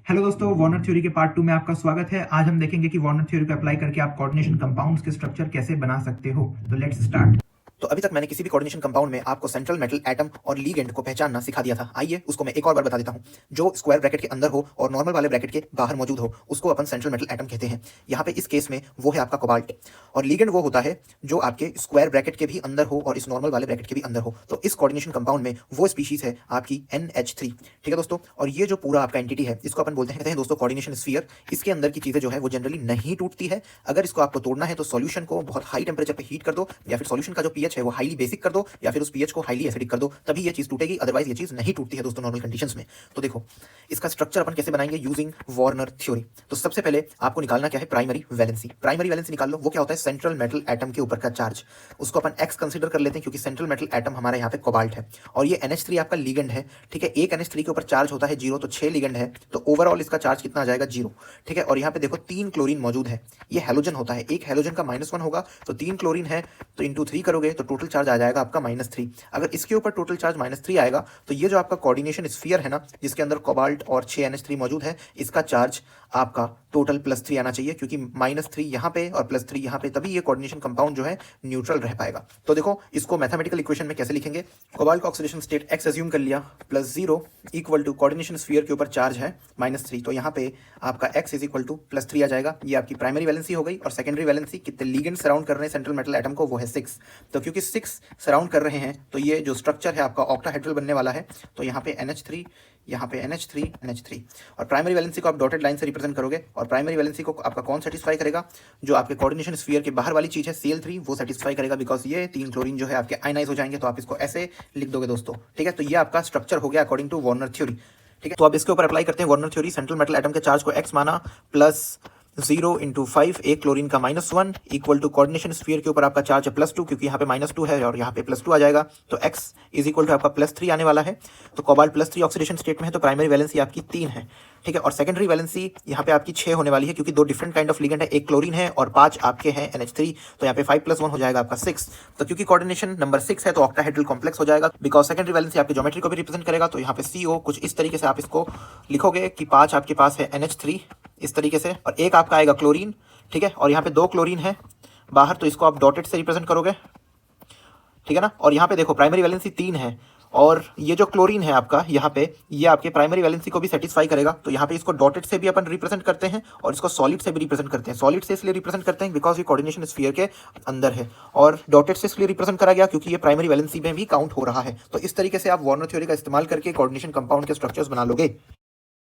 Hello दोस्तों, Warner theory के part 2 में आपका स्वागत है। आज हम देखेंगे कि वार्नर थ्योरी को अप्लाई करके आप कोऑर्डिनेशन कंपाउंड्स के स्ट्रक्चर कैसे बना सकते हो। तो लेट्स स्टार्ट। तो अभी तक मैंने किसी भी कोऑर्डिनेशन कंपाउंड में आपको सेंट्रल मेटल एटम और लीगेंड को पहचानना सिखा दिया था। आइए उसको मैं एक और बार बता देता हूं। जो स्क्वायर ब्रैकेट के अंदर हो और नॉर्मल वाले ब्रैकेट के बाहर मौजूद हो उसको अपन सेंट्रल मेटल एटम कहते हैं। यहाँ पे इस केस में वो है आपका कोबाल्ट, और लीगेंड वो होता है जो आपके स्क्वायर ब्रैकेट के भी अंदर हो और इस नॉर्मल वाले ब्रैकेट के भी अंदर हो। तो इस कोऑर्डिनेशन कंपाउंड में वो स्पीशीज है आपकी NH3। ठीक है दोस्तों, और ये जो पूरा आपका एंटिटी है इसको अपन बोलते हैं दोस्तों कोऑर्डिनेशन स्फीयर। इसके अंदर की चीजें जो है वो जनरली नहीं टूटती है। अगर इसको आपको तोड़ना है तो सॉल्यूशन को बहुत हाई टेम्परेचर पे हीट कर दो, या फिर सॉल्यूशन का जो पीएच है वो हाईली बेसिक कर दो, या फिर उस पीएच को हाईली एसिडिक कर दो, तभी ये चीज टूटेगी। अदरवाइज ये चीज नहीं टूटती है दोस्तों नॉर्मल कंडीशंस में। तो देखो इसका स्ट्रक्चर अपन कैसे बनाएंगे यूजिंग वार्नर थ्योरी। तो सबसे पहले आपको निकालना क्या है, प्राइमरी वैलेंसी। प्राइमरी वैलेंसी निकाल लो। वो क्या होता है, सेंट्रल मेटल एटम के ऊपर का चार्ज। उसको अपन एक्स कंसीडर कर लेते हैं क्योंकि सेंट्रल मेटल एटम हमारे यहाँ पे कोबाल्ट है और ये NH3 आपका लीगेंड है। ठीक है, एक NH3 के ऊपर चार्ज होता है 0, तो 6 लीगेंड है, तो ओवरऑल इसका चार्ज कितना आ जाएगा, 0। ठीक है, और यहाँ पे देखो 3 क्लोरीन मौजूद है। ये हेलोजन होता है, एक हेलोजन का -1 होगा, तो 3 क्लोरीन है तो इंटू 3 करोगे तो टोटल चार्ज आ जाएगा आपका -3। अगर इसके ऊपर टोटल चार्ज -3 आएगा तो ये जो आपका कोऑर्डिनेशन स्फीयर है ना, जिसके अंदर कोबाल्ट और 6 NH3 मौजूद है, इसका चार्ज आपका टोटल +3 आना चाहिए, क्योंकि -3 यहाँ पे और +3 यहाँ पे, तभी ये कोऑर्डिनेशन कंपाउंड जो है न्यूट्रल रह पाएगा। तो देखो इसको मैथमेटिकल इक्वेशन में कैसे लिखेंगे। कोबाल्ट का ऑक्सीडेशन स्टेट x एज्यूम कर लिया, +0 इक्वल टू कोऑर्डिनेशन स्फीयर के ऊपर चार्ज है -3, तो यहाँ पे आपका x इज इक्वल टू +3 आ जाएगा। ये आपकी प्राइमरी वैलेंसी हो गई। और सेकेंडरी वैलेंसी, कितने लीगेंड सराउंड कर रहे हैं सेंट्रल मेटल एटम को, वो है 6। तो क्योंकि 6 सराउंड कर रहे हैं तो ये जो स्ट्रक्चर है आपका ऑक्टाहेड्रल बनने वाला है। तो यहाँ पे NH3, यहाँ पे NH3 NH3, और प्राइमरी वैलेंसी को आप डॉटेड लाइन से रिप्रेजेंट करोगे। और प्राइमरी वैलेंसी को आपका कौन सेटिस्फाई करेगा, जो आपके कोऑर्डिनेशन स्फीयर के बाहर वाली चीज है Cl3, वो सेटिस्फाई करेगा, बिकॉज ये 3 क्लोरीन जो है आपके आयनाइज हो जाएंगे। तो आप इसको ऐसे लिख दोगे दोस्तों। ठीक है, तो ये आपका स्ट्रक्चर हो गया अकॉर्डिंग टू वार्नर थ्योरी। ठीक है, तो अब इसके ऊपर अप्लाई करते हैं Warner theory. Central metal atom के चार्ज को x माना, +0 × 5, एक क्लोरीन का -1 इक्वल टू कोऑर्डिनेशन स्फीयर के ऊपर आपका चार्ज है +2, क्योंकि यहाँ पे -2 है और यहाँ पे +2 आ जाएगा, तो x इज इक्वल टू आपका +3 आने वाला है। तो कोबाल्ट +3 ऑक्सीडेशन स्टेट में है, तो प्राइमरी वैलेंसी आपकी 3 है। ठीक है, और सेकेंडरी वैलेंसी यहाँ पे आपकी 6 होने वाली है, क्योंकि 2 डिफरेंट काइंड ऑफ लिगेंड है, एक क्लोरीन है और 5 आपके हैं NH3, तो यहाँ पे 5 + 1 हो जाएगा आपका 6। तो क्योंकि कोऑर्डिनेशन नंबर 6 है तो ऑक्टाहेड्रल कॉम्प्लेक्स हो जाएगा, बिकॉज सेकेंडरी वैलेंसी आपके ज्योमेट्री को भी रिप्रेजेंट करेगा। तो यहाँ पे CO कुछ इस तरीके से आप इसको लिखोगे कि 5 आपके पास है NH3 इस तरीके से, और एक आपका आएगा क्लोरीन। ठीक है, और यहाँ पे 2 क्लोरीन है बाहर, तो इसको आप डॉटेड से रिप्रेजेंट करोगे। ठीक है ना, और यहाँ पे देखो प्राइमरी वैलेंसी 3 है, और ये जो क्लोरीन है आपका यहाँ पे, ये आपके प्राइमरी वैलेंसी को भी सेटिस्फाई करेगा। तो यहाँ पे इसको डॉटेड से भी अपन रिप्रेजेंट करते हैं और इसको सॉलिड से भी रिप्रेजेंट करते हैं। सॉलिड से इसलिए रिप्रेजेंट करते हैं बिकॉज ये कोऑर्डिनेशन स्फीयर के अंदर है, और डॉटेड से इसलिए रिप्रेजेंट करा गया क्योंकि ये प्राइमरी वैलेंसी में भी काउंट हो रहा है। तो इस तरीके से आप वार्नर थ्योरी का इस्तेमाल करके कोऑर्डिनेशन कंपाउंड के स्ट्रक्चर्स बना लोगे।